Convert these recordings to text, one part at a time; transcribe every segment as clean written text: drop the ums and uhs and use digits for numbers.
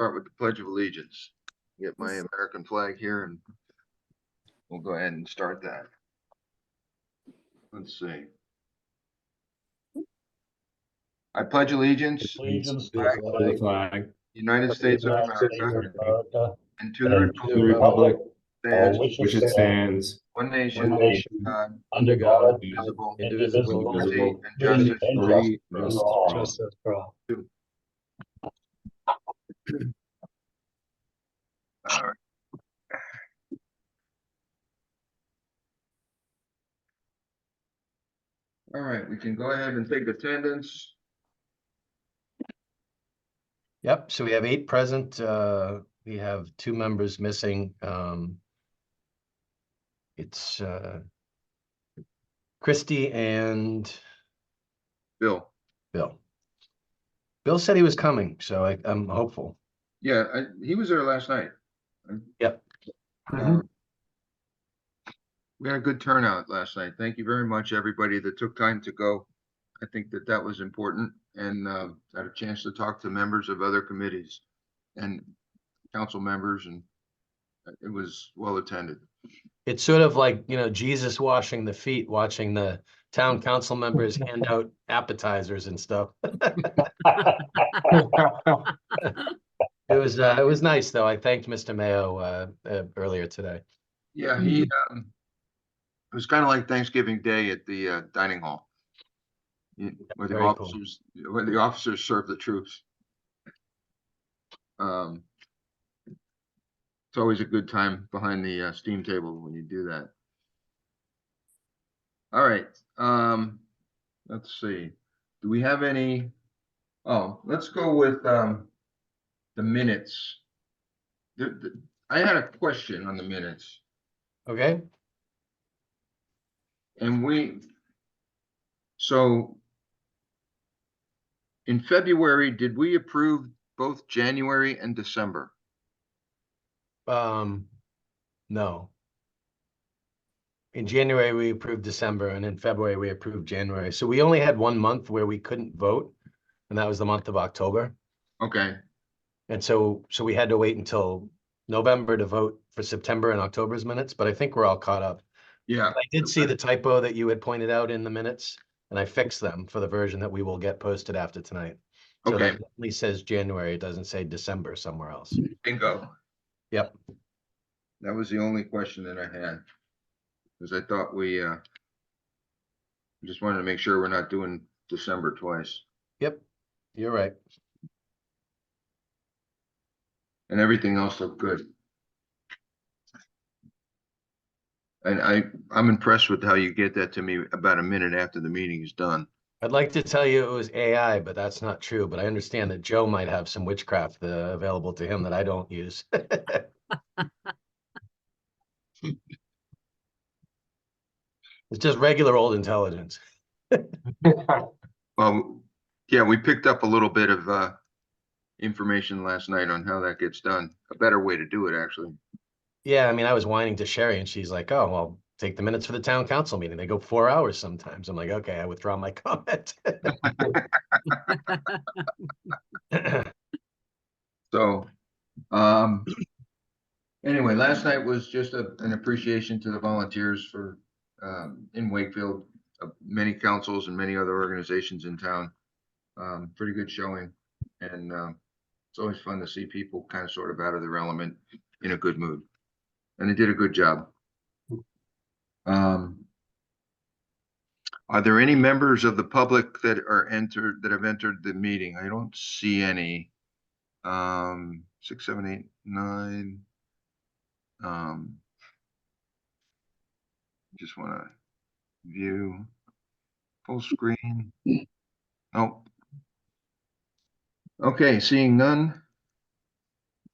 Start with the Pledge of Allegiance. Get my American flag here and we'll go ahead and start that. Let's see. I pledge allegiance to the flag, the United States of America and to the the republic republic that which it stands, one nation, God, under God, indivisible, indivisible, with liberty and liberty justice and justice for all. All right. All right, we can go ahead and take attendance. Yep, so we have 8 present. We have 2 members missing. It's Christy and Bill. Bill. Bill said he was coming, so I'm hopeful. Yeah, he was there last night. Yep. We had a good turnout last night. Thank you very much, everybody that took time to go. I think that was important, and had a chance to talk to members of other committees and council members, and it was well attended. It's sort of like, Jesus washing the feet, watching the town council members hand out appetizers and stuff. It was nice, though. I thanked Mr. Mayo earlier today. Yeah, it was kind of like Thanksgiving Day at the dining hall, where the officers serve the troops. It's always a good time behind the steam table when you do that. All right. Let's see. Do we have any? Oh, let's go with the minutes. I had a question on the minutes. Okay. And so in February, did we approve both January and December? No. In January, we approved December, and in February, we approved January. So we only had 1 month where we couldn't vote, and that was the month of October. Okay. And so we had to wait until November to vote for September and October's minutes, but I think we're all caught up. Yeah. I did see the typo that you had pointed out in the minutes, and I fixed them for the version that we will get posted after tonight. So Okay. that only says January, it doesn't say December somewhere else. Bingo. Yep. That was the only question that I had, because I thought we just wanted to make sure we're not doing December twice. Yep, you're right. And everything else looked good. And I'm impressed with how you get that to me about a minute after the meeting is done. I'd like to tell you it was AI, but that's not true. But I understand that Joe might have some witchcraft available to him that I don't use. It's just regular old intelligence. Well, yeah, we picked up a little bit of information last night on how that gets done. A better way to do it, actually. Yeah, I mean, I was whining to Sherry, and she's like, "Oh, well, take the minutes for the town council meeting. They go 4 hours sometimes." I'm like, "Okay, I withdraw my comment." So, anyway, last night was just an appreciation to the volunteers for in Wakefield, many councils and many other organizations in town. Pretty good showing, and it's always fun to see people kind of sort of out of their element in a good mood, and they did a good job. Are there any members of the public that have entered the meeting? I don't see any. 6, 7, 8, 9. Just want to view full screen. Nope. Okay, seeing none.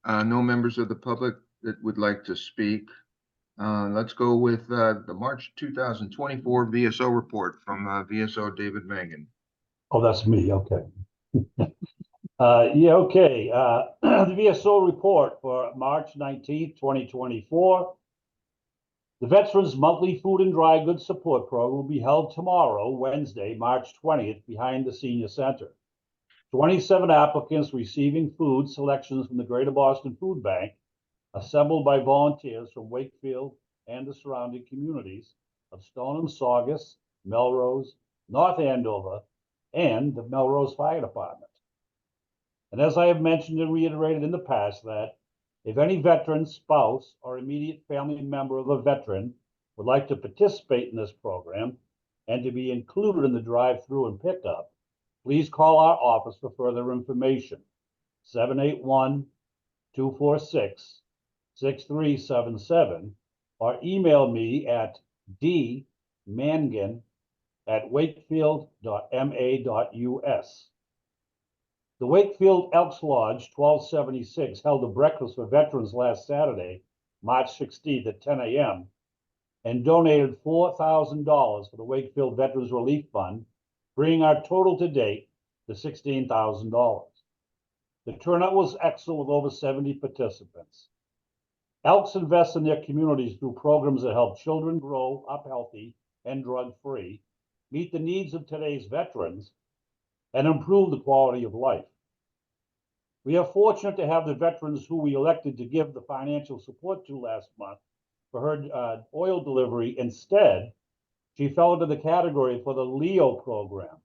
No members of the public that would like to speak. Let's go with the March 2024 VSO report from VSO David Mangan. Oh, that's me. Okay. Yeah, okay. The VSO report for March 19th, 2024. The Veterans Monthly Food and Dry Goods Support Program will be held tomorrow, Wednesday, March 20th, behind the Senior Center. 27 applicants receiving food selections from the Greater Boston Food Bank, assembled by volunteers from Wakefield and the surrounding communities of Stoneham, Saugus, Melrose, North Andover, and the Melrose Fire Department. And as I have mentioned and reiterated in the past, that if any veteran, spouse, or immediate family member of a veteran would like to participate in this program and to be included in the drive-through and pickup, please call our office for further information, 781-246-6377, or email me at dmangan@wakefield.ma.us. The Wakefield Elks Lodge 1276 held a breakfast for veterans last Saturday, March 16th at 10 a.m. and donated $4,000 for the Wakefield Veterans Relief Fund, bringing our total to date to $16,000. The turnout was excellent with over 70 participants. Elks invest in their communities through programs that help children grow up healthy and drug-free, meet the needs of today's veterans, and improve the quality of life. We are fortunate to have the veterans who we elected to give the financial support to last month for her oil delivery. Instead, she fell into the category for the LEO program.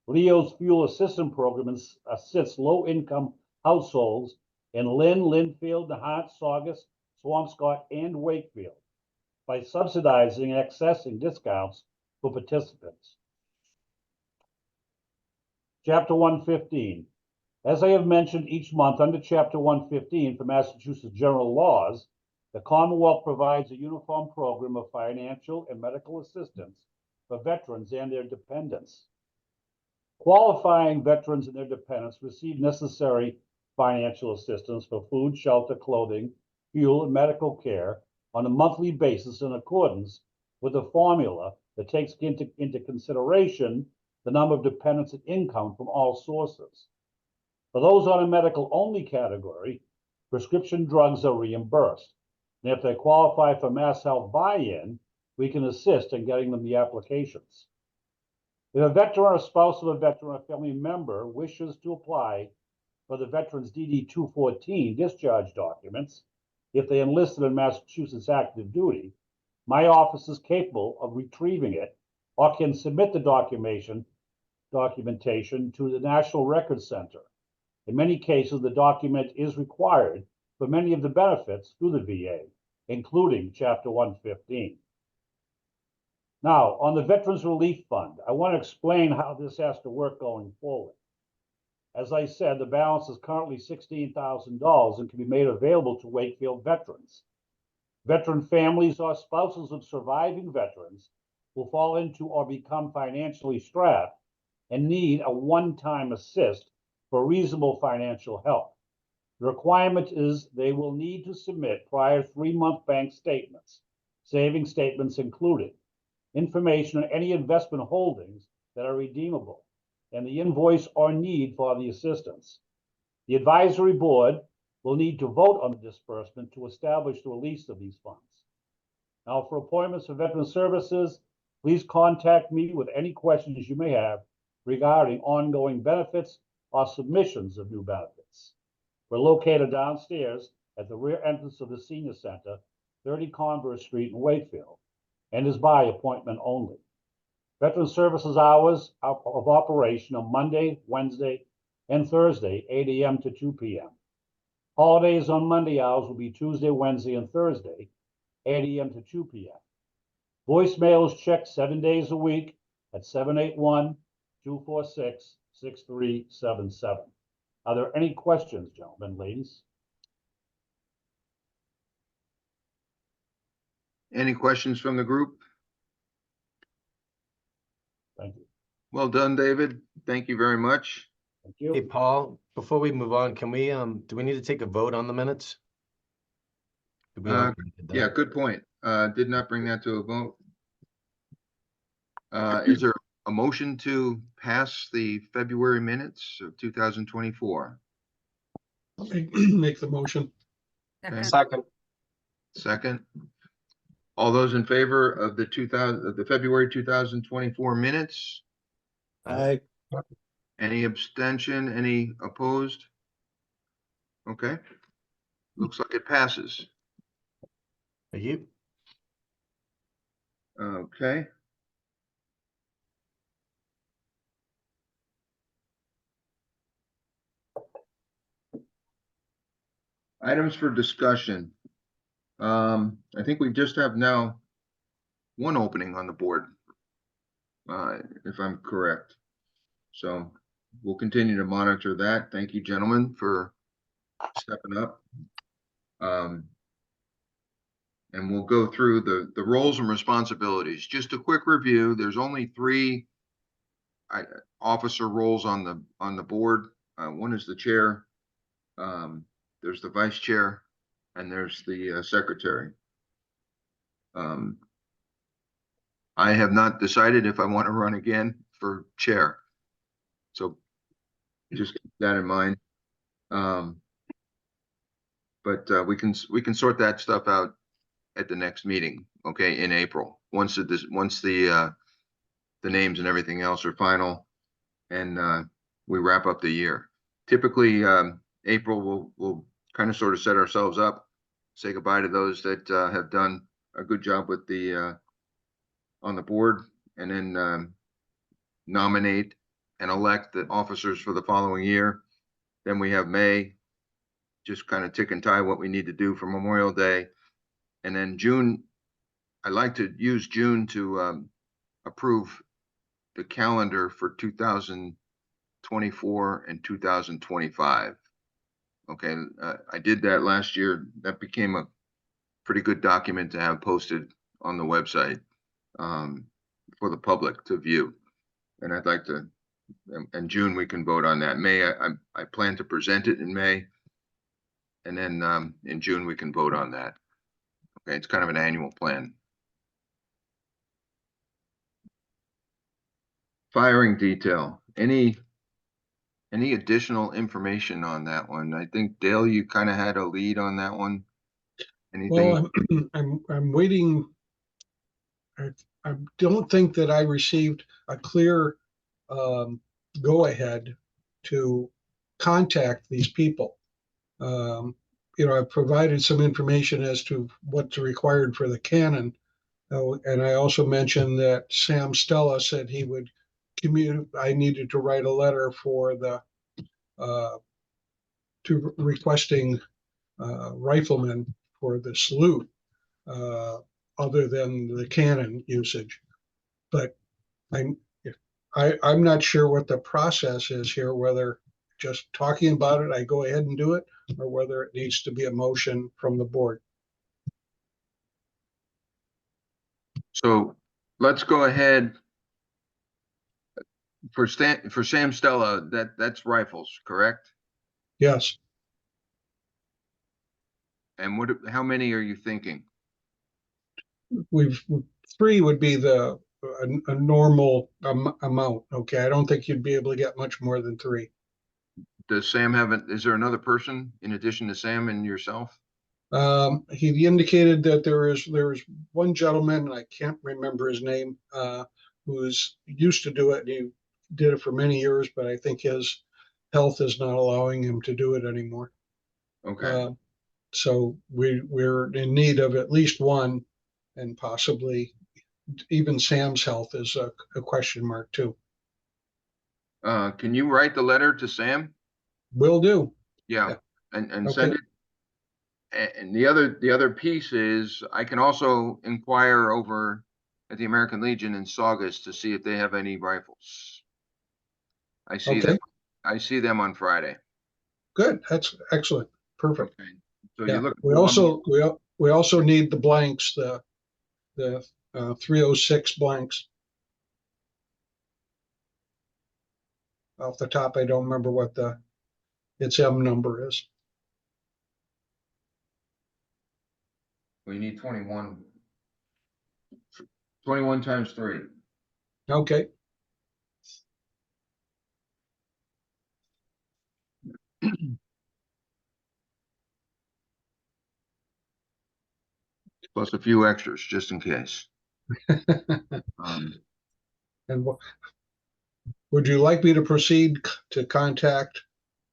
LEO's Fuel Assistance Program assists low-income households in Lynn, Linfield, Nahant, Saugus, Swampscott, and Wakefield by subsidizing and accessing discounts for participants. Chapter 115. As I have mentioned each month under Chapter 115 for Massachusetts General Laws, the Commonwealth provides a uniform program of financial and medical assistance for veterans and their dependents. Qualifying veterans and their dependents receive necessary financial assistance for food, shelter, clothing, fuel, and medical care on a monthly basis in accordance with a formula that takes into consideration the number of dependents and income from all sources. For those on a medical-only category, prescription drugs are reimbursed. And if they qualify for Mass Health buy-in, we can assist in getting them the applications. If a veteran or a spouse of a veteran or family member wishes to apply for the Veterans DD 214 discharge documents, if they enlisted in Massachusetts active duty, my office is capable of retrieving it or can submit the documentation to the National Records Center. In many cases, the document is required for many of the benefits through the VA, including Chapter 115. Now, on the Veterans Relief Fund, I want to explain how this has to work going forward. As I said, the balance is currently $16,000 and can be made available to Wakefield veterans. Veteran families or spouses of surviving veterans will fall into or become financially strapped and need a one-time assist for reasonable financial help. The requirement is they will need to submit prior 3-month bank statements, saving statements included, information on any investment holdings that are redeemable, and the invoice or need for the assistance. The advisory board will need to vote on the disbursement to establish the release of these funds. Now, for appointments for veteran services, please contact me with any questions you may have regarding ongoing benefits or submissions of new benefits. We're located downstairs at the rear entrance of the Senior Center, 30 Converse Street in Wakefield, and is by appointment only. Veteran Services hours of operation are Monday, Wednesday, and Thursday, 8 a.m. to 2 p.m. Holidays on Monday hours will be Tuesday, Wednesday, and Thursday, 8 a.m. to 2 p.m. Voicemail is checked 7 days a week at 781-246-6377. Are there any questions, gentlemen, ladies? Any questions from the group? Thank you. Well done, David. Thank you very much. Thank you. Hey, Paul, before we move on, can we, do we need to take a vote on the minutes? Did we already did that? Yeah, good point. Did not bring that to a vote. Is there a motion to pass the February minutes of 2024? I'll make the motion. Okay. Second. Second. All those in favor of the February 2024 minutes? Aye. Any abstention, any opposed? Okay. Looks like it passes. Thank you. Okay. Items for discussion. I think we just have now one opening on the board, if I'm correct. So we'll continue to monitor that. Thank you, gentlemen, for stepping up. And we'll go through the roles and responsibilities. Just a quick review. There's only three officer roles on the board. One is the chair. There's the vice chair, and there's the secretary. I have not decided if I want to run again for chair. So just keep that in mind. But we can sort that stuff out at the next meeting, okay, in April. Once the names and everything else are final, and we wrap up the year. Typically, April we'll kind of sort of set ourselves up, say goodbye to those that have done a good job with the on the board, and then nominate and elect the officers for the following year. Then we have May, just kind of tick and tie what we need to do for Memorial Day. And then June, I like to use June to approve the calendar for 2024 and 2025. Okay, I did that last year. That became a pretty good document to have posted on the website for the public to view. And I'd like to, in June, we can vote on that. May, I plan to present it in May. And then in June, we can vote on that. Okay, it's kind of an annual plan. Firing detail. Any additional information on that one? I think Dale, you kind of had a lead on that one. Anything? Well, I'm waiting. I don't think that I received a clear go-ahead to contact these people. I've provided some information as to what's required for the canon. And I also mentioned that Sam Stella said he would I needed to write a letter for the to requesting riflemen for the salute, other than the cannon usage. But I'm I'm not sure what the process is here, whether just talking about it, I go ahead and do it, or whether it needs to be a motion from the board. So let's go ahead. For Sam Stella, that's rifles, correct? Yes, And how many are you thinking? we've three would be a normal amount. Okay, I don't think you'd be able to get much more than three. Does Sam is there another person in addition to Sam and yourself? He indicated that there is one gentleman, and I can't remember his name, who's used to do it. He did it for many years, but I think his health is not allowing him to do it anymore. Okay. So we're in need of at least one, and possibly even Sam's health is a question mark too. Can you write the letter to Sam? Will do. Yeah, Yeah. and Okay. send it. And the other piece is I can also inquire over at the American Legion in Saugus to see if they have any rifles. I see Okay. them. I see them on Friday. Good. That's excellent. Perfect. Okay. So Yeah. you look. We also need the blanks, the 306 blanks. Off the top, I don't remember what its M number is. We need 21. 21 times 3. Okay. Plus a few extras just in case. Um, And Would you like me to proceed to contact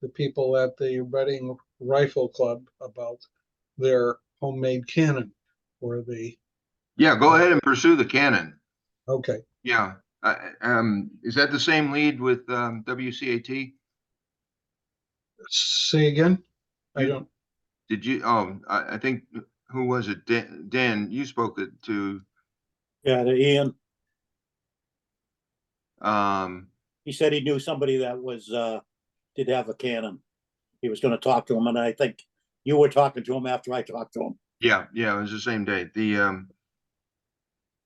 the people at the Reading Rifle Club about their homemade cannon or the, Yeah, go ahead and pursue the cannon. okay, Yeah. Is that the same lead with WCAT? say again? I You- don't, Did you, oh, I think, who was it? Dan, you spoke it to, Yeah, Ian, um, he said he knew somebody that was, did have a cannon. He was gonna talk to him, and I think you were talking to him after I talked to him. yeah, it was the same day.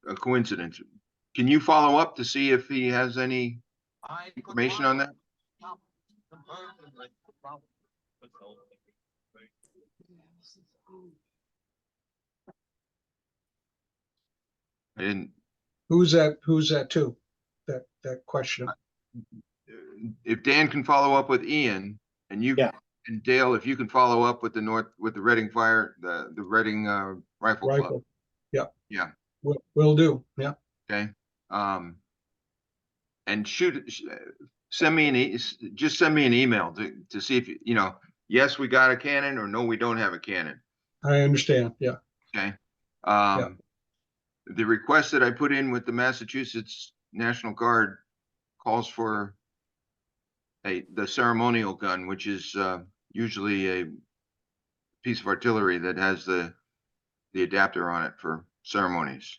A coincidence. Can you follow up to see if he has any information on that? I didn't, who's that to? That question. if Dan can follow up with Ian and you, Yeah. and Dale, if you can follow up with with the Reading Fire, the Reading Rifle Club. Rifle, yeah. Yeah. Will do, yeah. Okay. And send me just send me an email to see if, yes, we got a cannon, or no, we don't have a cannon. I understand, yeah. Okay. The request that I put in with the Massachusetts National Guard calls for the ceremonial gun, which is usually a piece of artillery that has the adapter on it for ceremonies.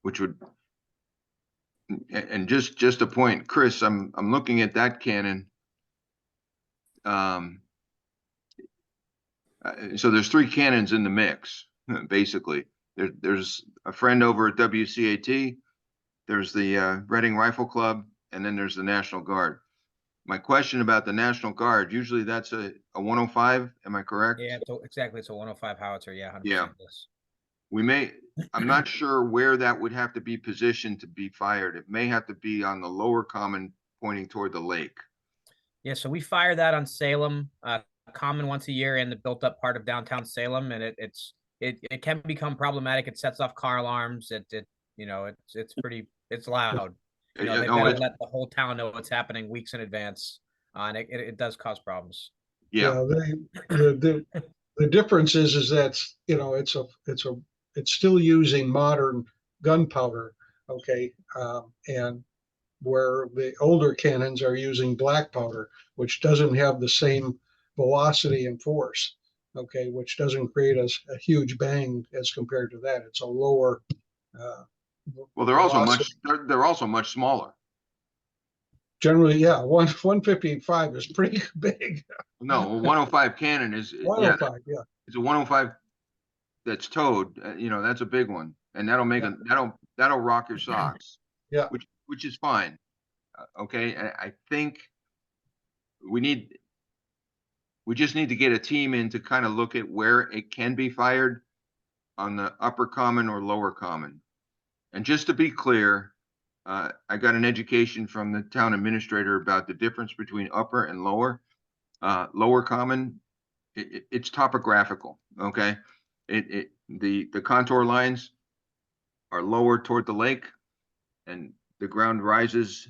Which would, and just a point, Chris, I'm looking at that cannon. So there's 3 cannons in the mix, basically. There's a friend over at WCAT, there's the Reading Rifle Club, and then there's the National Guard. My question about the National Guard, usually that's a 105, am I correct? Yeah, exactly. It's a 105 howitzer. Yeah, 100%. Yeah. Yes. I'm not sure where that would have to be positioned to be fired. It may have to be on the lower common pointing toward the lake. Yeah, so we fire that on Salem, common once a year in the built-up part of downtown Salem, and it can become problematic. It sets off car alarms. It's loud. They've got to let the whole town know what's happening weeks in advance, and it does cause problems. Yeah. The difference is that, it's still using modern gunpowder, okay? And where the older cannons are using black powder, which doesn't have the same velocity and force, okay, which doesn't create a huge bang as compared to that. It's a lower. Well, they're also much smaller. Generally, yeah, 155 is pretty big. No, a 105 cannon is, 105, yeah. It's a 105 that's towed. That's a big one, and that'll rock your socks. Yeah. Which is fine. Okay, I think we just need to get a team in to kind of look at where it can be fired on the upper common or lower common. And just to be clear, I got an education from the town administrator about the difference between upper and lower. Lower common, it's topographical. Okay, the contour lines are lower toward the lake, and the ground rises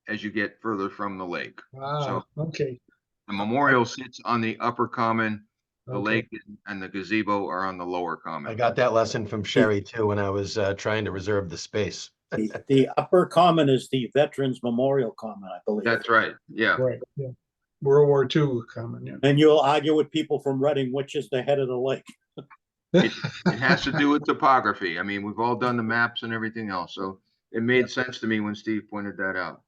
as you get further from the lake. So Okay. the memorial sits on the upper common, the Okay. lake and the gazebo are on the lower I common. got that lesson from Sherry too when I was trying to reserve the space. The upper common is the Veterans Memorial Common, I believe. That's right. Yeah. Right, yeah. World War II common, yeah. And you'll argue with people from Reading, which is the head of the lake. It has to do with topography. I mean, we've all done the maps and everything else, so it made sense to me when Steve pointed that out.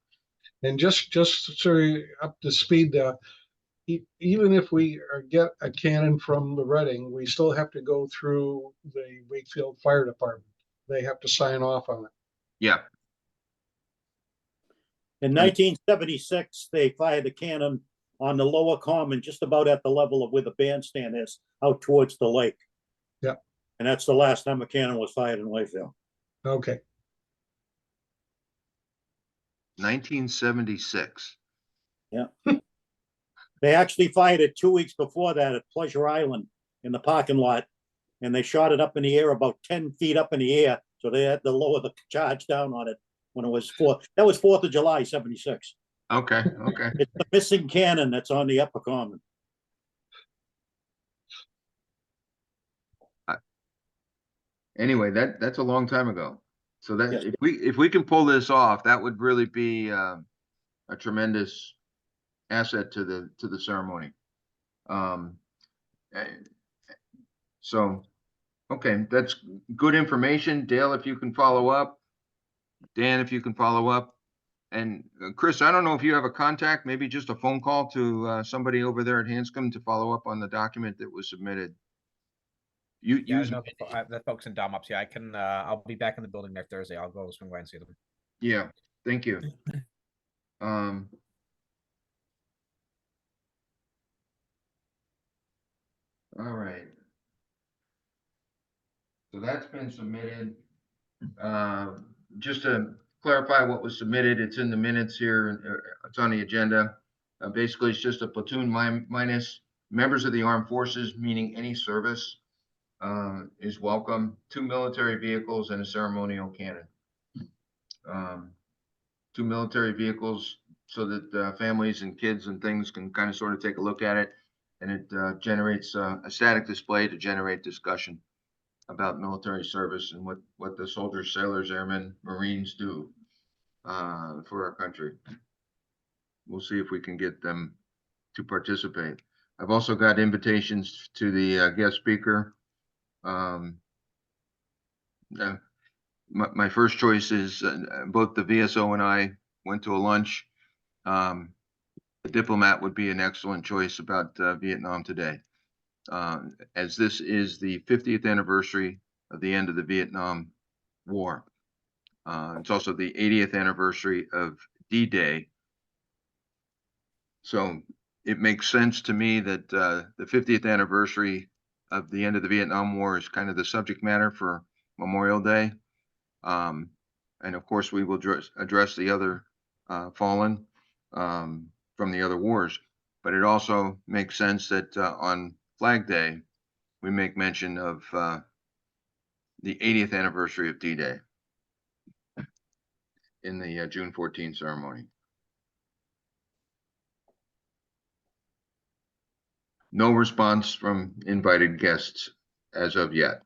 And just so you're up to speed, even if we get a cannon from the Reading, we still have to go through the Wakefield Fire Department. They have to sign off on it. Yeah. In 1976, they fired a cannon on the lower common, just about at the level of where the bandstand is, out towards the lake. Yeah. And that's the last time a cannon was fired in Wakefield. Okay. 1976. Yeah. They actually fired it 2 weeks before that at Pleasure Island in the parking lot, and they shot it up in the air about 10 feet up in the air, So they had to lower the charge down on it when it was that was 4th of July, 76. Okay, okay. It's the missing cannon that's on the upper common. Anyway, that's a long time ago. So that Yes. if we can pull this off, that would really be a tremendous asset to the ceremony. Eh, so, okay, that's good information. Dale, if you can follow up, Dan, if you can follow up, and Chris, I don't know if you have a contact, maybe just a phone call to somebody over there at Hanscom to follow up on the document that was submitted. You Yeah, use, no, the folks in Dom Ups. Yeah, I can. I'll be back in the building next Thursday. I'll go swing by and see them. yeah, thank you. Um, all right. So that's been submitted. Just to clarify what was submitted, it's in the minutes here, it's on the agenda. Basically, it's just a platoon minus members of the armed forces, meaning any service, is welcome, 2 military vehicles and a ceremonial cannon. 2 military vehicles so that families and kids and things can kind of sort of take a look at it. And it generates a static display to generate discussion about military service and what the soldiers, sailors, airmen, Marines do for our country. We'll see if we can get them to participate. I've also got invitations to the guest speaker. My first choice is both the VSO and I went to a lunch. The diplomat would be an excellent choice about Vietnam today. As this is the 50th anniversary of the end of the Vietnam War. It's also the 80th anniversary of D-Day. So it makes sense to me that the 50th anniversary of the end of the Vietnam War is kind of the subject matter for Memorial Day. And of course, we will address the other fallen from the other wars. But it also makes sense that on Flag Day, we make mention of the 80th anniversary of D-Day in the June 14 ceremony. No response from invited guests as of yet.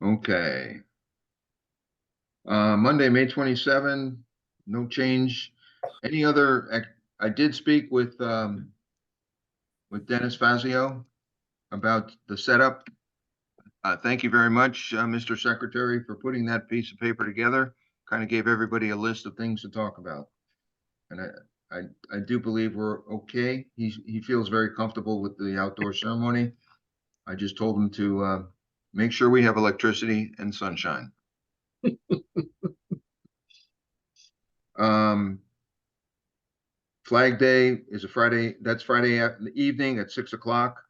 Okay. Monday, May 27, no change. Any other, I did speak with Dennis Fazio about the setup. Thank you very much, Mr. Secretary, for putting that piece of paper together. Kind of gave everybody a list of things to talk about. And I do believe we're okay. He feels very comfortable with the outdoor ceremony. I just told him to make sure we have electricity and sunshine. Flag Day is a Friday. That's Friday evening at 6 o'clock.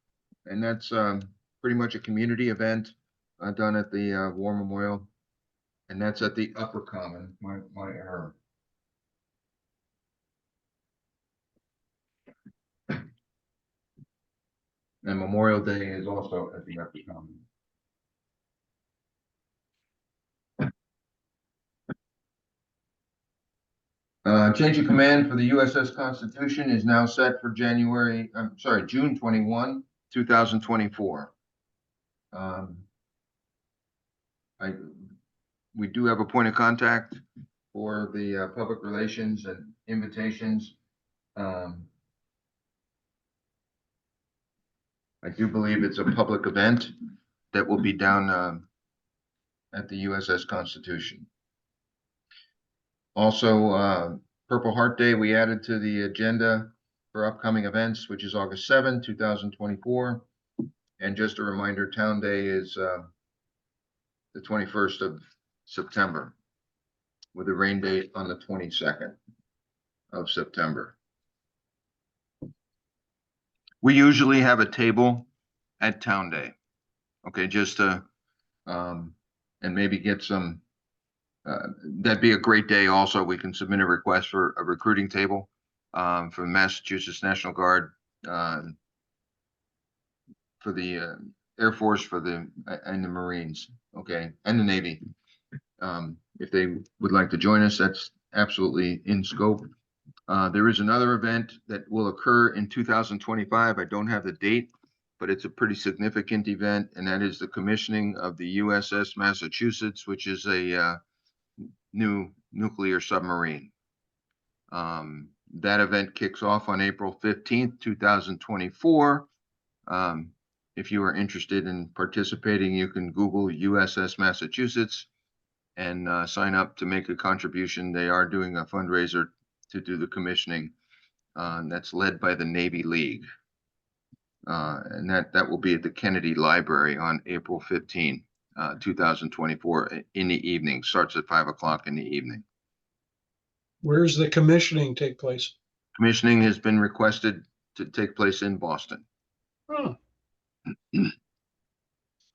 And that's pretty much a community event done at the War Memorial. And that's at the Upper Common, my error. And Memorial Day is also at the Upper Common. Change of command for the USS Constitution is now set for June 21, 2024. We do have a point of contact for the public relations and invitations. I do believe it's a public event that will be down at the USS Constitution. Also, Purple Heart Day we added to the agenda for upcoming events, which is August 7, 2024. And just a reminder, Town Day is the 21st of September with a rain date on the 22nd of September. We usually have a table at Town Day. Okay, just to, and maybe get some, that'd be a great day also. We can submit a request for a recruiting table from Massachusetts National Guard Air Force and the Marines, okay, and the Navy. If they would like to join us, that's absolutely in scope. There is another event that will occur in 2025. I don't have the date, but it's a pretty significant event, and that is the commissioning of the USS Massachusetts, which is a new nuclear submarine. That event kicks off on April 15th, 2024. If you are interested in participating, you can Google USS Massachusetts and sign up to make a contribution. They are doing a fundraiser to do the commissioning. That's led by the Navy League. And that will be at the Kennedy Library on April 15, 2024 in the evening. Starts at 5 o'clock in the evening. Where's the commissioning take place? Commissioning has been requested to take place in Boston. Oh,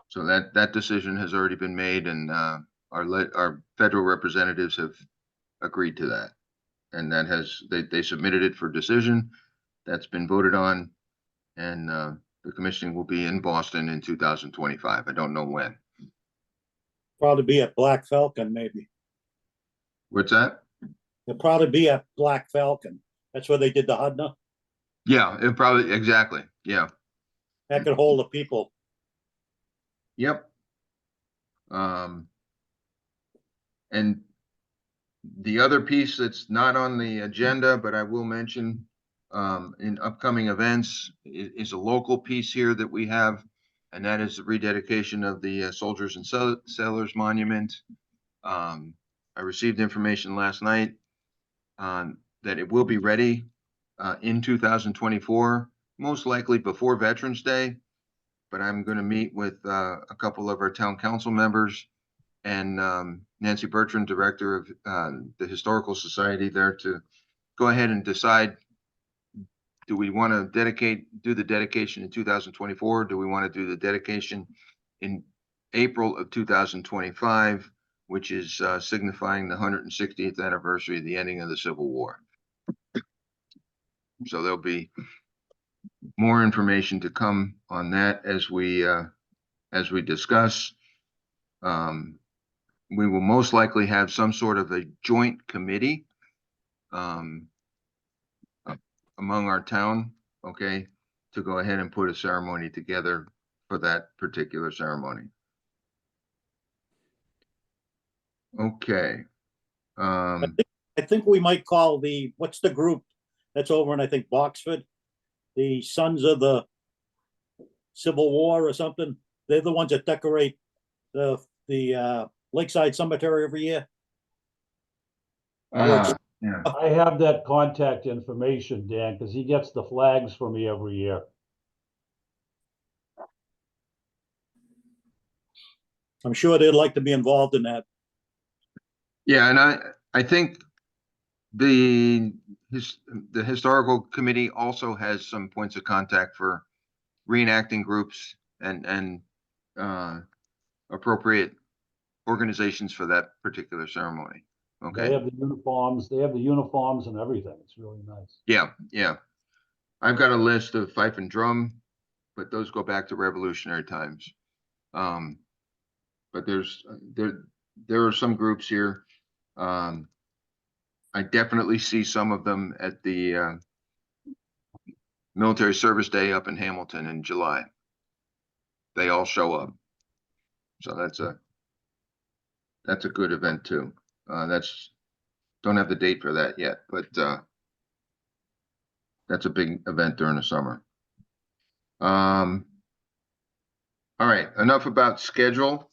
So that decision has already been made, and our federal representatives have agreed to that. And they submitted it for decision. That's been voted on, and the commissioning will be in Boston in 2025. I don't know when. Probably be at Black Falcon, maybe. What's that? It'll probably be at Black Falcon. That's where they did the Hudna. Yeah, it probably, exactly. Yeah. That could hold the people. Yep. And the other piece that's not on the agenda, but I will mention in upcoming events is a local piece here that we have, and that is the rededication of the Soldiers and Sailors Monument. I received information last night that it will be ready in 2024, most likely before Veterans Day. But I'm going to meet with a couple of our town council members and Nancy Bertrand, director of the Historical Society, there to go ahead and decide, do we want to do the dedication in 2024? Do we want to do the dedication in April of 2025, which is signifying the 160th anniversary of the ending of the Civil War? So there'll be more information to come on that as we discuss. We will most likely have some sort of a joint committee among our town, okay, to go ahead and put a ceremony together for that particular ceremony. Okay. I think we might call what's the group that's over in, I think, Boxford? The Sons of the Civil War or something. They're the ones that decorate the Lakeside Cemetery every year. Yeah. I have that contact information, Dan, because he gets the flags from me every year. I'm sure they'd like to be involved in that. Yeah, and I think the historical committee also has some points of contact for reenacting groups and appropriate organizations for that particular ceremony. They Okay. have the uniforms. They have the uniforms and everything. It's really nice. Yeah, yeah. I've got a list of fife and drum, but those go back to Revolutionary times. But there are some groups here. I definitely see some of them at the Military Service Day up in Hamilton in July. They all show up. So that's a good event too. Don't have the date for that yet, but that's a big event during the summer. All right, enough about schedule.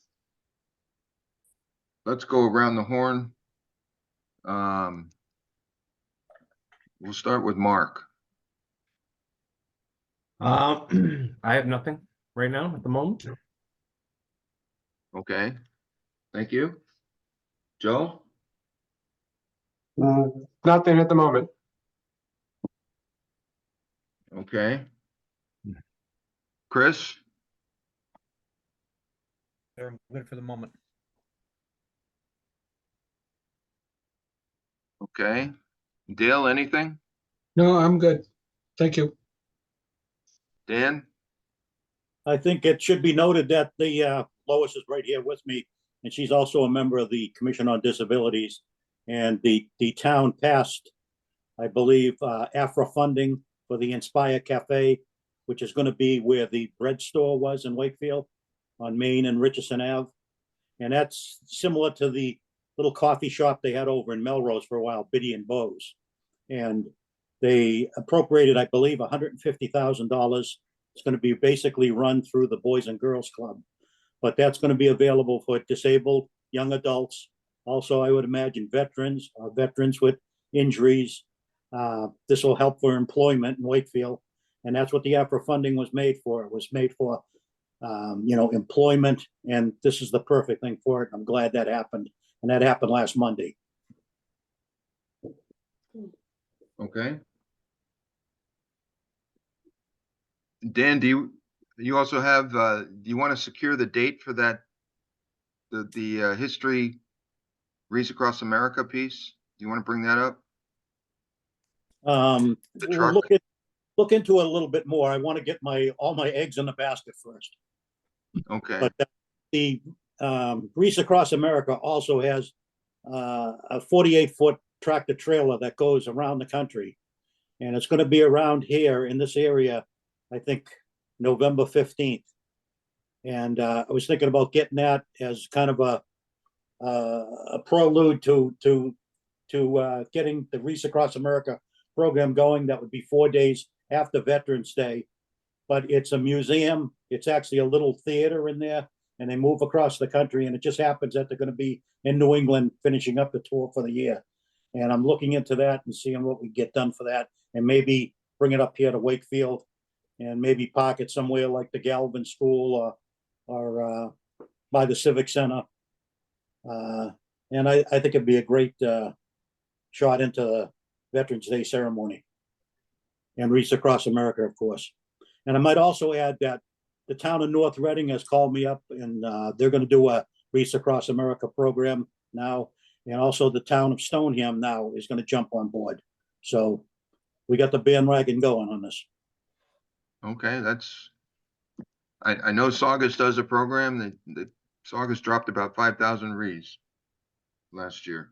Let's go around the horn. We'll start with Mark. I have nothing right now at the moment. Okay, thank you. Joe? Nothing at the moment. Okay. Chris? They're good for the moment. Okay. Dale, anything? no, I'm good. Thank you. Dan? I think it should be noted that the Lois is right here with me, and she's also a member of the Commission on Disabilities. And the town passed, I believe, AFRA funding for the Inspire Cafe, which is going to be where the bread store was in Wakefield on Main and Richardson Ave. And that's similar to the little coffee shop they had over in Melrose for a while, Biddy and Bose. And they appropriated, I believe, $150,000. It's going to be basically run through the Boys and Girls Club, but that's going to be available for disabled young adults. Also, I would imagine veterans, veterans with injuries. This will help for employment in Wakefield, and that's what the AFRA funding was made for. It was made for, employment, and this is the perfect thing for it. I'm glad that happened, and that happened last Monday. Okay. Dan, do you also have, do you want to secure the date for that, the history Reads Across America piece? Do you want to bring that up? The We'll truck? look into it a little bit more. I want to get all my eggs in the basket first. Okay, But the Reach Across America also has a 48-foot tractor trailer that goes around the country. And it's going to be around here in this area, I think, November 15th. And I was thinking about getting that as kind of a prelude to getting the Reach Across America program going. That would be 4 days after Veterans Day. But it's a museum. It's actually a little theater in there, and they move across the country. And it just happens that they're going to be in New England finishing up the tour for the year. And I'm looking into that and seeing what we get done for that, and maybe bring it up here to Wakefield, and maybe park it somewhere like the Galvin School or by the Civic Center. And I think it'd be a great shot into the Veterans Day ceremony and Reach Across America, of course. And I might also add that the town of North Reading has called me up, and they're going to do a Reach Across America program now. And also the town of Stoneham now is going to jump on board. So we got the bandwagon going on this. okay, I know Saugus does a program that Saugus dropped about 5,000 reads last year.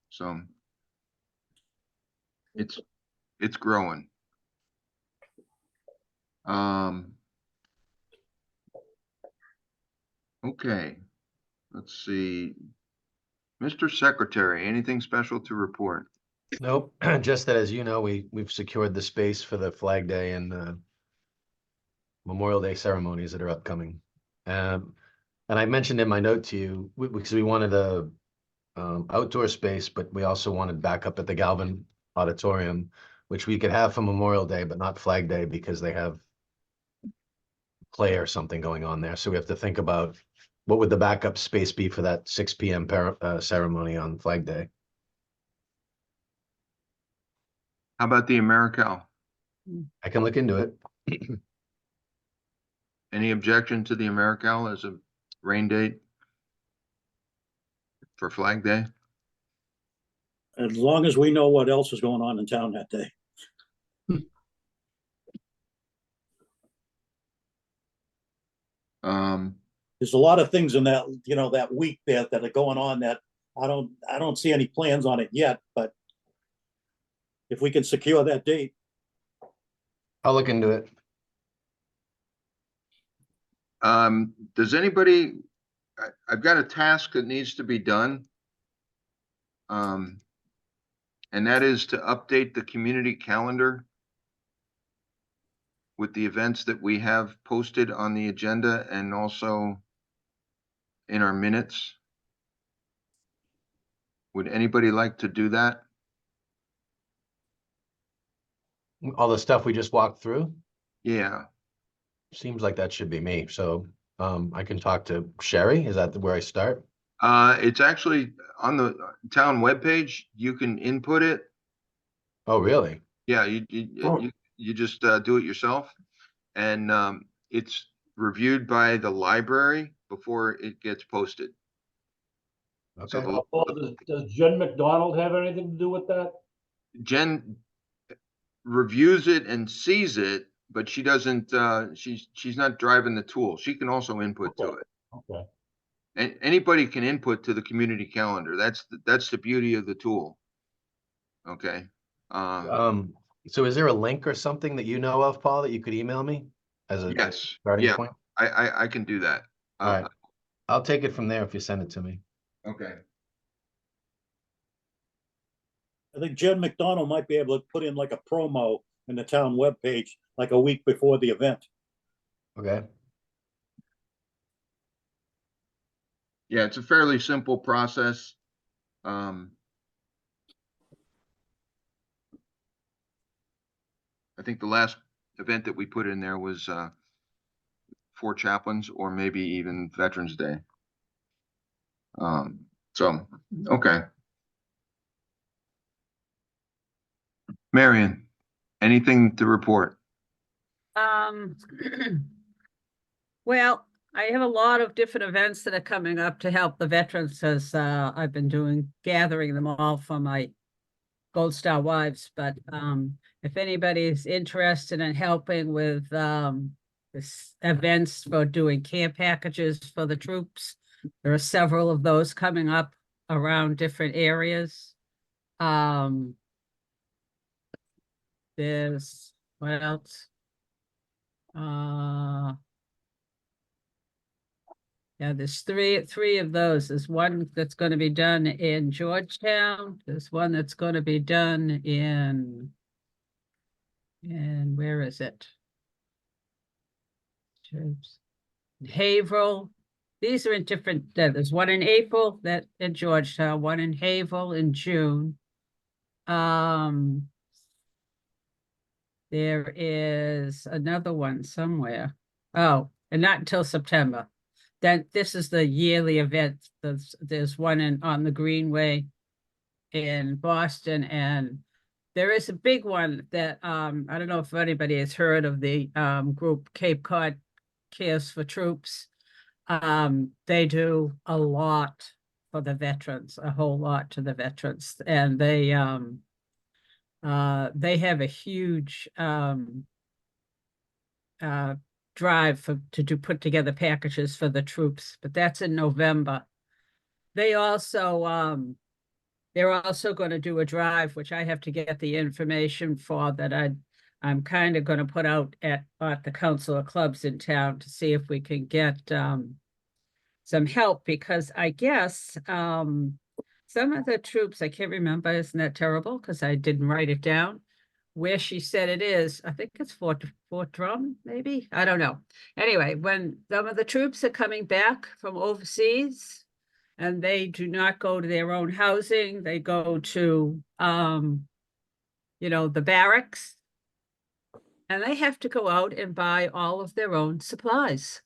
So it's growing. Okay, let's see. Mr. Secretary, anything special to report? Nope, just that, as you know, we've secured the space for the Flag Day and Memorial Day ceremonies that are upcoming. And I mentioned in my note to you, because we wanted a outdoor space, but we also wanted backup at the Galvin Auditorium, which we could have for Memorial Day, but not Flag Day because they have play or something going on there. So we have to think about what would the backup space be for that 6 p.m. ceremony on Flag Day. How about the AmeriCal? I can look into it. Any objection to the AmeriCal as a rain date for Flag Day? As long as we know what else is going on in town that day. There's a lot of things in that, that week there that are going on that I don't see any plans on it yet, but if we can secure that date. I'll look into it. Does anybody, I've got a task that needs to be done. And that is to update the community calendar with the events that we have posted on the agenda and also in our minutes. Would anybody like to do that? All the stuff we just walked through, Yeah, seems like that should be me. So I can talk to Sherry. Is that where I start? it's actually on the town webpage. You can input it. Oh, really? Yeah, you just do it yourself, and it's reviewed by the library before it gets posted. So Okay. Does Jen McDonald have anything to do with that? Jen reviews it and sees it, but she doesn't, she's not driving the tool. She can also input to Okay. it. Okay, And anybody can input to the community calendar. That's the beauty of the tool. Okay. So is there a link or something that you know of, Paul, that you could email me as a Yes, starting yeah, point? I can do that. All right. I'll take it from there if you send it to me. Okay. I think Jen McDonald might be able to put in like a promo in the town webpage, like a week before the event. Okay. Yeah, it's a fairly simple process. I think the last event that we put in there was for chaplains or maybe even Veterans Day. So, okay. Marion, anything to report? Um, well, I have a lot of different events that are coming up to help the veterans as I've been gathering them all for my Gold Star Wives. But if anybody's interested in helping with this events for doing care packages for the troops, there are several of those coming up around different areas. There's what else? Yeah, there's three of those. There's one that's going to be done in Georgetown. There's one that's going to be done in where is it? Haverhill. These are in different, there's one in April that in Georgetown, one in Haverhill in June. There is another one somewhere. Oh, and not until September. Then this is the yearly event. There's one on the Greenway in Boston, and there is a big one that I don't know if anybody has heard of the group Cape Cod Cares for Troops. They do a lot for the veterans, a whole lot to the veterans, and they have a huge drive to put together packages for the troops, but that's in November. They're also going to do a drive, which I have to get the information for that I'm kind of going to put out at the Council of Clubs in town to see if we can get some help, because I guess some of the troops, I can't remember, isn't that terrible? Because I didn't write it down. Where she said it is, I think it's Fort Drum, maybe? I don't know. Anyway, when some of the troops are coming back from overseas and they do not go to their own housing, they go to, the barracks, and they have to go out and buy all of their own supplies.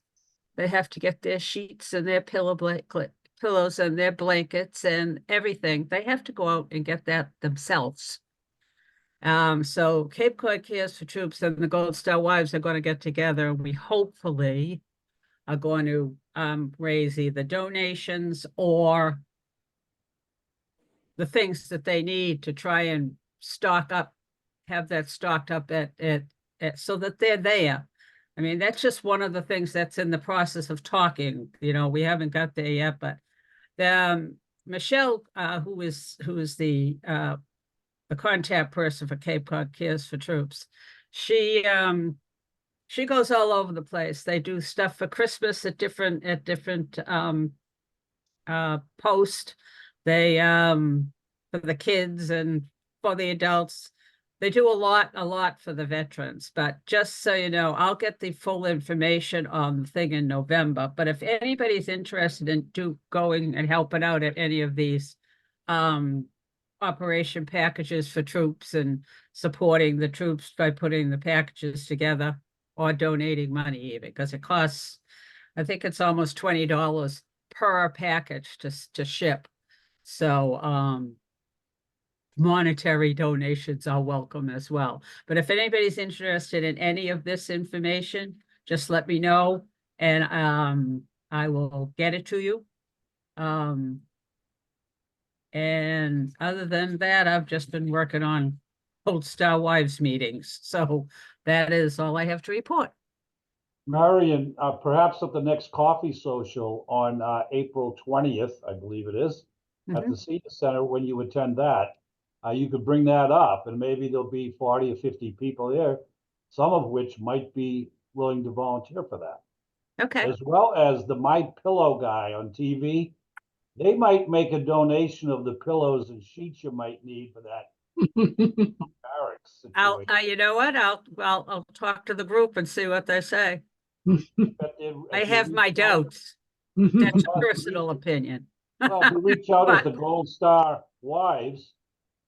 They have to get their sheets and their pillows and their blankets and everything. They have to go out and get that themselves. So Cape Cod Cares for Troops and the Gold Star Wives are going to get together. We hopefully are going to raise either donations or the things that they need to try and have that stocked up at so that they're there. I mean, that's just one of the things that's in the process of talking. We haven't got there yet, but Michelle, who is the contact person for Cape Cod Cares for Troops, she goes all over the place. They do stuff for Christmas at different post. They for the kids and for the adults. They do a lot for the veterans, but just so you know, I'll get the full information on the thing in November. But if anybody's interested in going and helping out at any of these operation packages for troops and supporting the troops by putting the packages together or donating money even, because it costs, I think it's almost $20 per package to ship. So monetary donations are welcome as well. But if anybody's interested in any of this information, just let me know and I will get it to you. And other than that, I've just been working on Gold Star Wives meetings. So that is all I have to report. Marion, perhaps at the next coffee social on April 20th, I believe it is, at Mhm. the Senior Center, when you attend that, you could bring that up and maybe there'll be 40 or 50 people there, some of which might be willing to volunteer for that. Okay. As well as the My Pillow guy on TV. They might make a donation of the pillows and sheets you might need for that barracks situation. You know what? I'll talk to the group and see what they say. I have my doubts. That's a personal opinion. Well, if you reach out as But- the Gold Star Wives,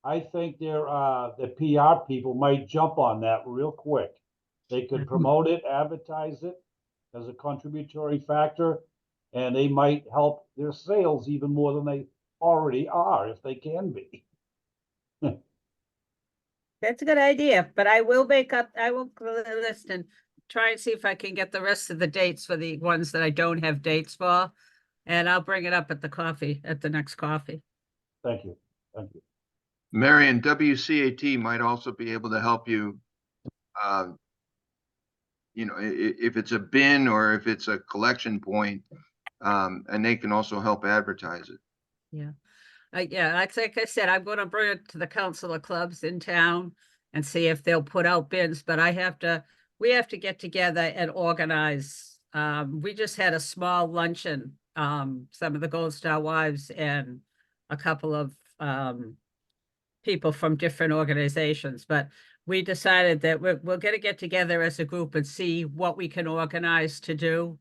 I think the PR people might jump on that real quick. They could promote it, advertise it as a contributory factor, and they might help their sales even more than they already are, if they can be. That's a good idea, but I will go to the list and try and see if I can get the rest of the dates for the ones that I don't have dates for. And I'll bring it up at the next coffee. Thank you. Thank you. Marion, WCAT might also be able to help you. If it's a bin or if it's a collection point, and they can also help advertise it. Yeah, like I said, I'm gonna bring it to the council of clubs in town and see if they'll put out bins, but we have to get together and organize. We just had a small luncheon, some of the Gold Star Wives and a couple of, people from different organizations, but we decided that we're gonna get together as a group and see what we can organize to do.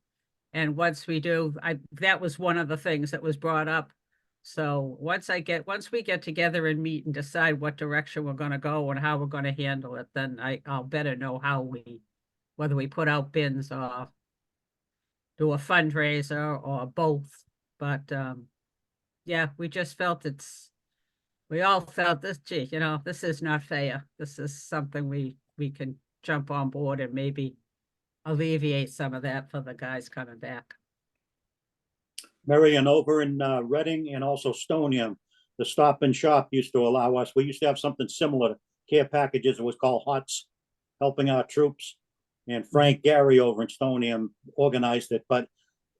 And once we do, that was one of the things that was brought up. So once we get together and meet and decide what direction we're gonna go and how we're gonna handle it, then I'll better know whether we put out bins or do a fundraiser or both. But yeah, we all felt this, gee, this is not fair. This is something we can jump on board and maybe alleviate some of that for the guys coming back. Marion, over in Reading and also Stonium, the Stop and Shop used to allow us, we used to have something similar to care packages. It was called HOTS, helping our troops. And Frank Gary over in Stonium organized it, but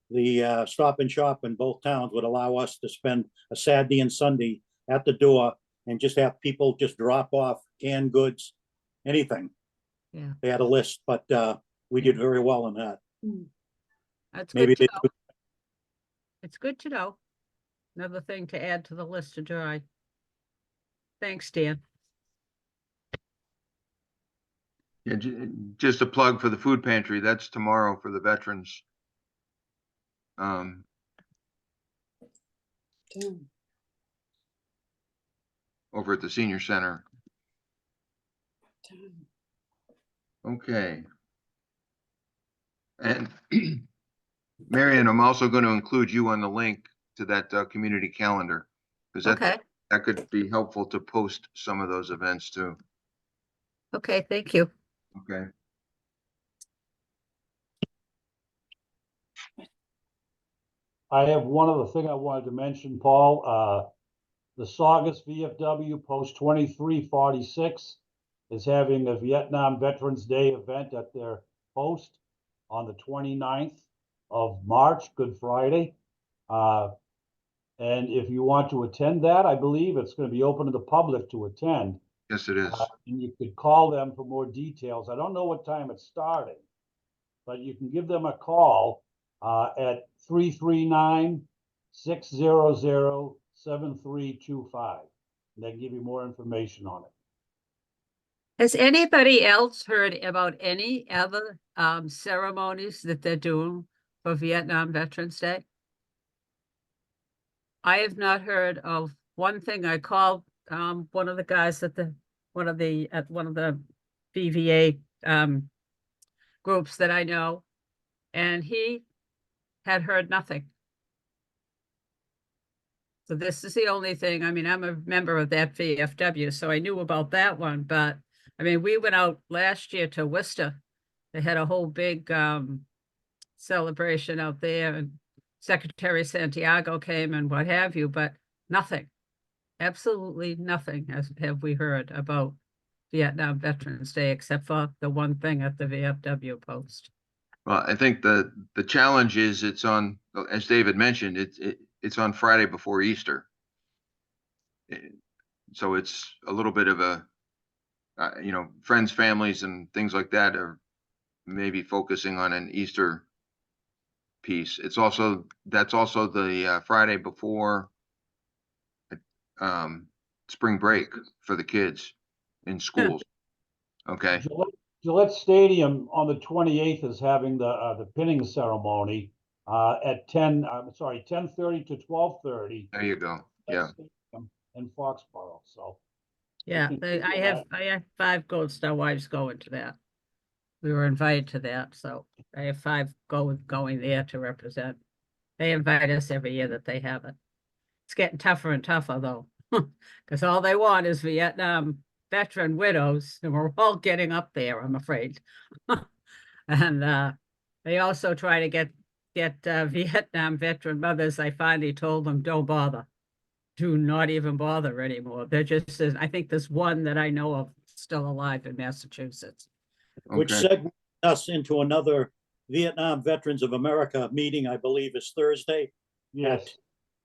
the Stop and Shop in both towns would allow us to spend a Saturday and Sunday at the door and just have people just drop off canned goods, anything. Yeah. They had a list, but we did very well in that. That's Maybe good to they know. It's good to know. Another thing to add to the list to try. Thanks, Dan. Yeah, just a plug for the food pantry. That's tomorrow for the veterans. Over at the senior center. Okay. And Marion, I'm also going to include you on the link to that community calendar, because Okay. that could be helpful to post some of those events too. Okay, thank you. Okay. I have one other thing I wanted to mention, Paul. The Saugus VFW Post 2346 is having a Vietnam Veterans Day event at their post on the 29th of March, Good Friday. And if you want to attend that, I believe it's going to be open to the public to attend. Yes, it is. And you could call them for more details. I don't know what time it's starting, but you can give them a call at 339-600-7325. And they can give you more information on it. Has anybody else heard about any other ceremonies that they're doing for Vietnam Veterans Day? I have not heard of one thing. I called one of the guys at one of the VVA groups that I know, and he had heard nothing. So this is the only thing. I mean, I'm a member of that VFW, so I knew about that one, but I mean, we went out last year to Worcester. They had a whole big celebration out there, and Secretary Santiago came and what have you, but nothing, absolutely nothing have we heard about Vietnam Veterans Day, except for the one thing at the VFW post. Well, I think the challenge is it's on, as David mentioned, it's on Friday before Easter. So it's a little bit of a, friends, families and things like that are maybe focusing on an Easter piece. That's also the Friday before spring break for the kids in schools. Okay, Gillette Stadium on the 28th is having the pinning ceremony at 10:30 to 12:30 there you go. Yeah, in Foxborough. So Yeah, can I do have 5 Gold Star wives going to that. We were invited to that, so I have 5 going there to represent. They invite us every year that they have it. It's getting tougher and tougher though, because all they want is Vietnam veteran widows, and we're all getting up there, I'm afraid. And they also try to get Vietnam veteran mothers. I finally told them, don't bother. Do not even bother anymore. There just is, I think there's one that I know of still alive in Massachusetts. Which okay. segues us into another Vietnam Veterans of America meeting, I believe is Thursday. Yes.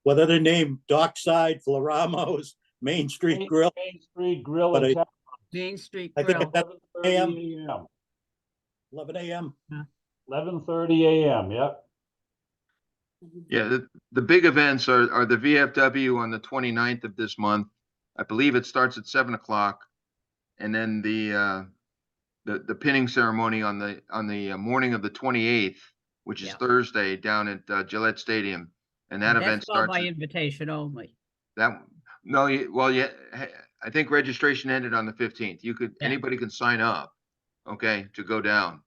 Whether they're named Dockside, Floramos, Main Street Grill, Main Street Grill But and Tap, Main Street I think Grill. it's 11:30 a.m. 11 a.m. 11:30 a.m. Yep. Yeah, the big events are the VFW on the 29th of this month. I believe it starts at 7 o'clock. And then the pinning ceremony on the morning of the 28th, which is Yeah. Thursday down at Gillette Stadium. And that event That's all starts by at invitation only. that. No, yeah, I think registration ended on the 15th. Yeah. Anybody can sign up, okay, to go down.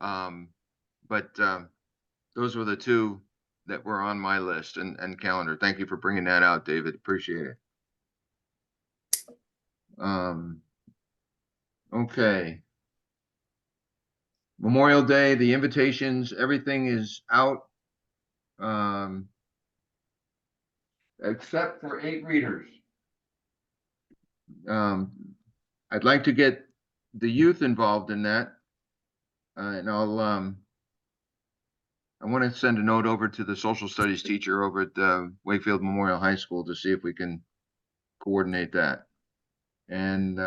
But those were the two that were on my list and calendar. Thank you for bringing that out, David. Appreciate it. Okay. Memorial Day, the invitations, everything is out. Except for 8 readers. I'd like to get the youth involved in that. And I want to send a note over to the social studies teacher over at Wakefield Memorial High School to see if we can coordinate that. And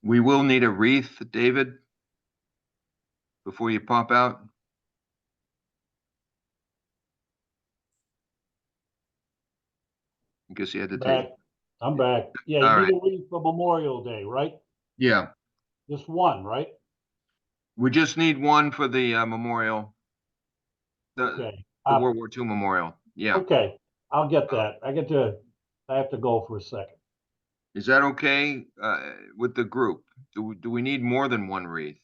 we will need a wreath, David, before you pop out. I guess you had to Back. take. I'm back. Yeah, All you right. need a week for Memorial Day, right? Yeah, Just one, right? we just need one for the memorial, the Okay. World War II memorial. Yeah. Okay, I'll get that. I have to go for a second. Is that okay with the group? Do we need more than one wreath?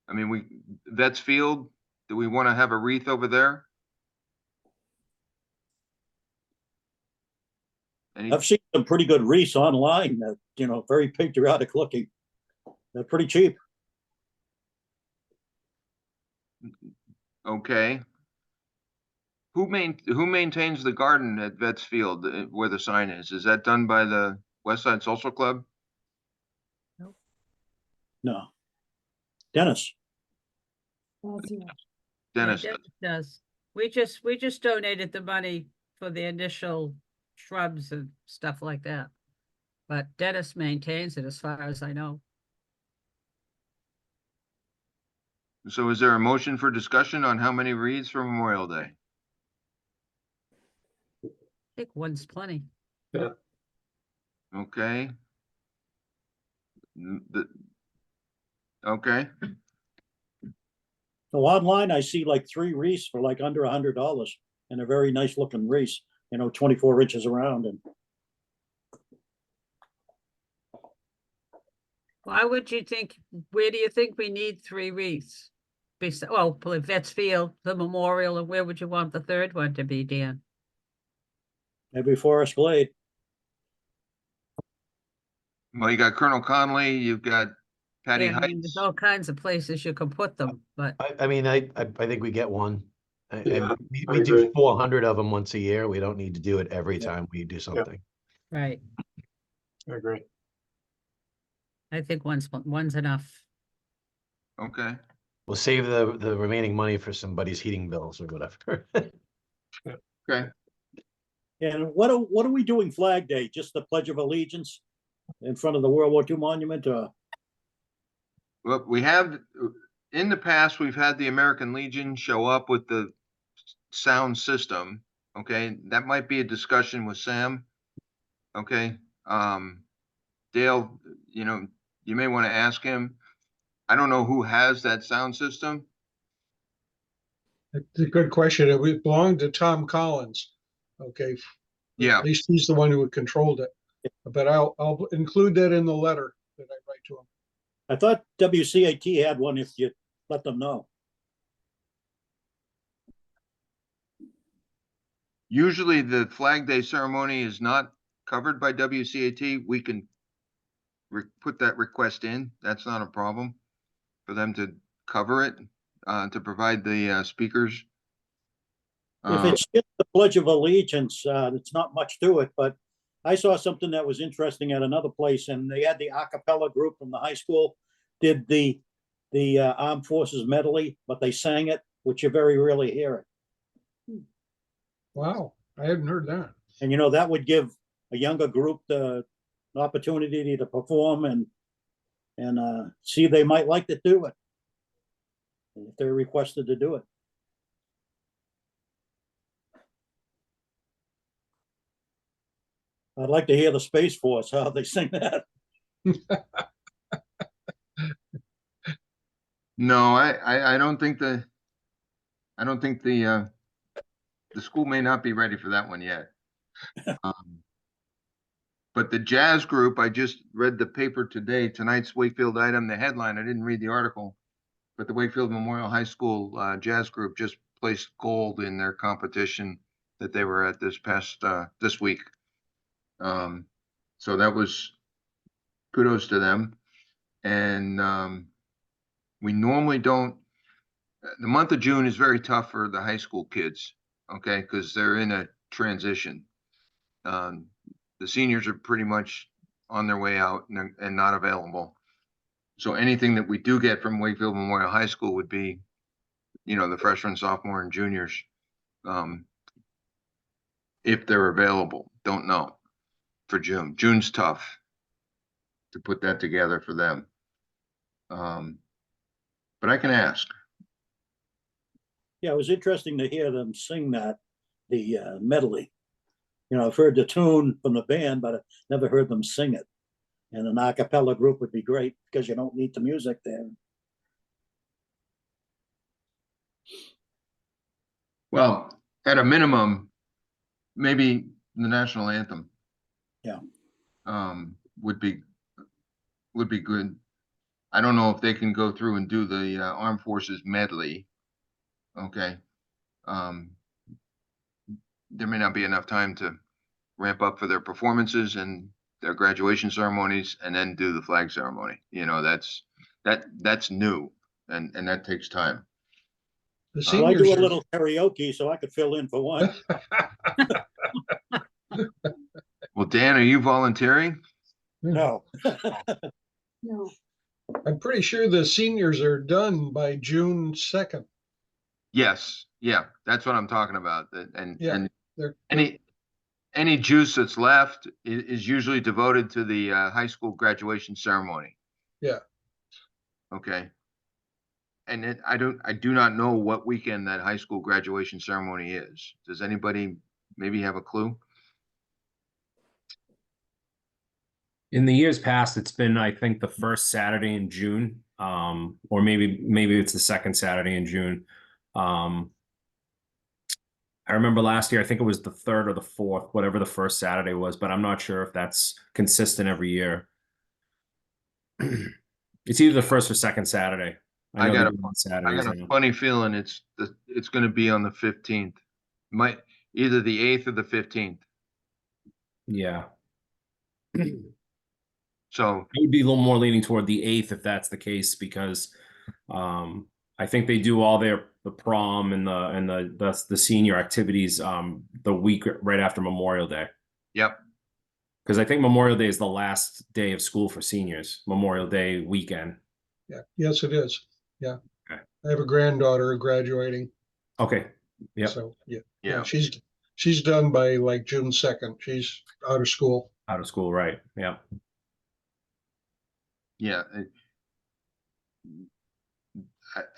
I mean, Vets Field, do we want to have a wreath over there? I've seen some pretty good wreaths online that, very patriotic looking. They're pretty cheap. Okay. Who maintains the garden at Vets Field where the sign is? Is that done by the West Side Social Club? No. Dennis. Dennis, Yeah, Dennis does. We just donated the money for the initial shrubs and stuff like that. But Dennis maintains it as far as I know. so is there a motion for discussion on how many wreaths for Memorial Day? I think one's plenty. Okay. Okay. So online, I see like 3 wreaths for like under $100 and a very nice looking wreath, 24 inches around. And Why would you think, where do you think we need 3 wreaths? Well, Vets Field, the memorial, and where would you want the third one to be, Dan? maybe Forest Glade. Well, you got Colonel Conley, you've got Patty Yeah, I mean, Heights. there's all kinds of places you can put them, but I mean, I think we get one. Yeah, We I do agree. 400 of them once a year. We don't need to do it every Yeah. time we do something. Right. I agree. I think one's enough. Okay. We'll save the remaining money for somebody's heating bills or whatever. Okay. And what are we doing Flag Day? Just the Pledge of Allegiance in front of the World War II monument? Well, we have, in the past, we've had the American Legion show up with the sound system. Okay, that might be a discussion with Sam. Okay, Dale, you may want to ask him. I don't know who has that sound system. It's a good question. It belonged to Tom Collins. Okay. Yeah. At least he's the one who controlled it. But I'll include that in the letter that I write to him. I thought WCAT had one if you let them know. Usually the Flag Day ceremony is not covered by WCAT. We can put that request in. That's not a problem for them to cover it, to provide the speakers. If it's just the Pledge of Allegiance, it's not much to it, but I saw something that was interesting at another place, and they had the a cappella group from the high school did the Armed Forces medley, but they sang it, which you very rarely hear it. Wow, I hadn't heard that. And that would give a younger group the opportunity to perform and see they might like to do it if they're requested to do it. I'd like to hear the Space Force, how they sing that. No, I don't think the school may not be ready for that one yet. But the jazz group, I just read the paper today, tonight's Wakefield item, the headline, I didn't read the article, but the Wakefield Memorial High School jazz group just placed gold in their competition that they were at this week. So that was kudos to them. And we normally don't, the month of June is very tough for the high school kids, okay, because they're in a transition. The seniors are pretty much on their way out and not available. So anything that we do get from Wakefield Memorial High School would be, the freshmen, sophomore, and juniors, if they're available. Don't know for June. June's tough to put that together for them. But I can ask. Yeah, it was interesting to hear them sing that, the medley. I've heard the tune from the band, but I've never heard them sing it. And an a cappella group would be great because you don't need the music there. Well, at a minimum, maybe the national anthem. Yeah. Would be good. I don't know if they can go through and do the Armed Forces medley. Okay. There may not be enough time to ramp up for their performances and their graduation ceremonies and then do the flag ceremony. That's new and that takes time. The Well, I seniors do a little karaoke so I could fill in for one. Well, Dan, are you volunteering? No. No. I'm pretty sure the seniors are done by June 2nd. Yes. Yeah, that's what I'm talking about. And They're any juice that's left is usually devoted to the high school graduation ceremony. Yeah. Okay. And I do not know what weekend that high school graduation ceremony is. Does anybody maybe have a clue? In the years past, it's been, I think, the first Saturday in June, or maybe it's the second Saturday in June. I remember last year, I think it was the third or the fourth, whatever the first Saturday was, but I'm not sure if that's consistent every year. It's either the first or second Saturday. I know got they a- do it on I Saturdays got a now. funny feeling it's going to be on the 15th. Either the 8th or the 15th. Yeah. So I would be a little more leaning toward the 8th if that's the case, because I think they do all the prom and the senior activities the week right after Memorial Day. yep. Because I think Memorial Day is the last day of school for seniors, Memorial Day weekend. Yeah, yes, it is. Yeah. Okay. I have a granddaughter graduating, Okay, yep, so yeah, Yeah. she's done by like June 2nd. She's out of school. out of school, right, yeah. Yeah.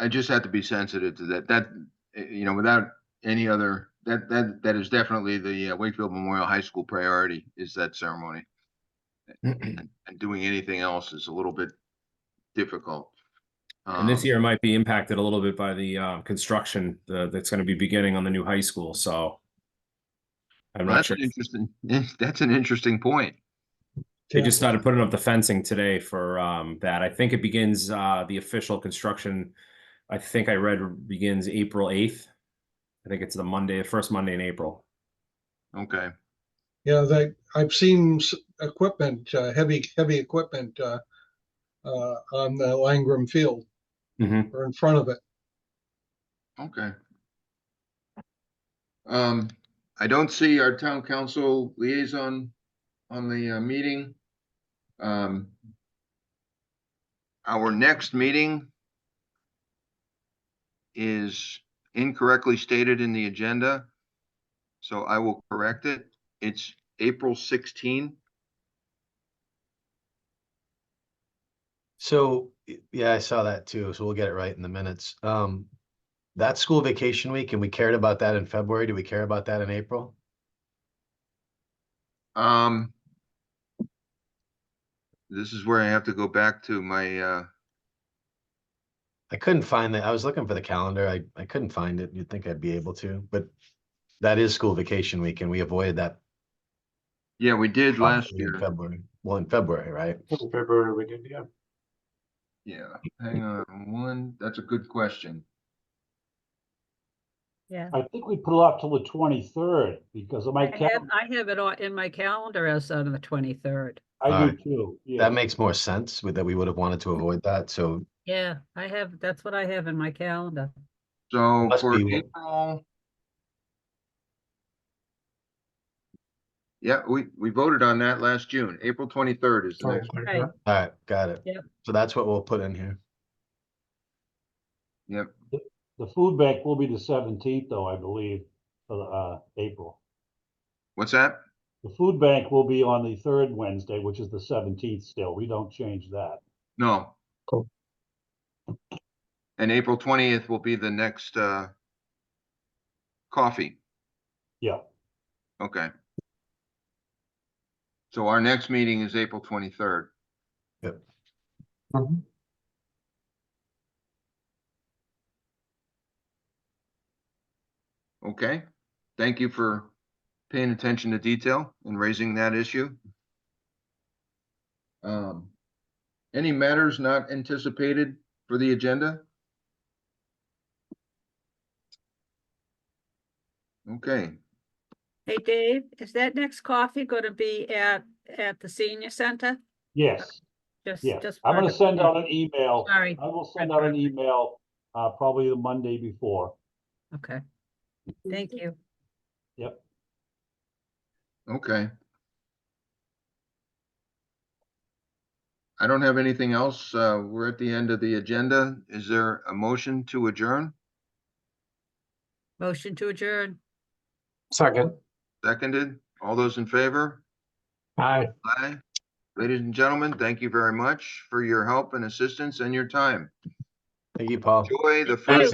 I just have to be sensitive to that, you know, without any other, that is definitely the Wakefield Memorial High School priority, is that ceremony. And doing anything else is a little bit difficult. And this year might be impacted a little bit by the construction that's going to be beginning on the new high school, so. I'm Well, not sure. that's an interesting point. They Yeah. just started putting up the fencing today for that. I think it begins the official construction. I think I read begins April 8th. I think it's the first Monday in April. Okay. Yeah, I've seen equipment, heavy equipment on the Langram Field Mm-hmm. or in front of it. Okay. I don't see our town council liaison on the meeting. Our next meeting is incorrectly stated in the agenda, so I will correct it. It's April 16. So, yeah, I saw that too, so we'll get it right in the minutes. That school vacation week, and we cared about that in February. Do we care about that in April? This is where I have to go back to my, I couldn't find that. I was looking for the calendar. I couldn't find it. You'd think I'd be able to, but that is school vacation week, and we avoided that yeah, we did last in year. February. Well, in February, right? In February we did, yeah. Yeah, hang on that's a good question. Yeah. I think we put it off till the 23rd because of my calendar. I have it all in my calendar as on the 23rd. I do Alright. too. Yeah. That makes more sense with that. We would have wanted to avoid that. So Yeah, that's what I have in my calendar. So Must for be- April. Yeah, we voted on that last June. April 23rd is the next. Right. all right, got it. Yep. So that's what we'll put in here. Yep. The food bank will be the 17th though, I believe, for April. What's that? The food bank will be on the third Wednesday, which is the 17th still. We don't change that. No. Cool. And April 20th will be the next coffee. Yeah. Okay. So our next meeting is April 23rd. Yep. Okay. Thank you for paying attention to detail and raising that issue. Any matters not anticipated for the agenda? Okay. Hey, Dave, is that next coffee going to be at the senior center? Yes. Yeah. Just. I'm gonna for the- send out an email. Sorry. I will send out an email probably the Monday before. Okay. Thank you. Yep. Okay. I don't have anything else. We're at the end of the agenda. Is there a motion to adjourn? Motion to adjourn. Second. Seconded? All those in favor? Aye. Aye. Ladies and gentlemen, thank you very much for your help and assistance and your time. Thank you, Paul. Enjoy the Thank you. first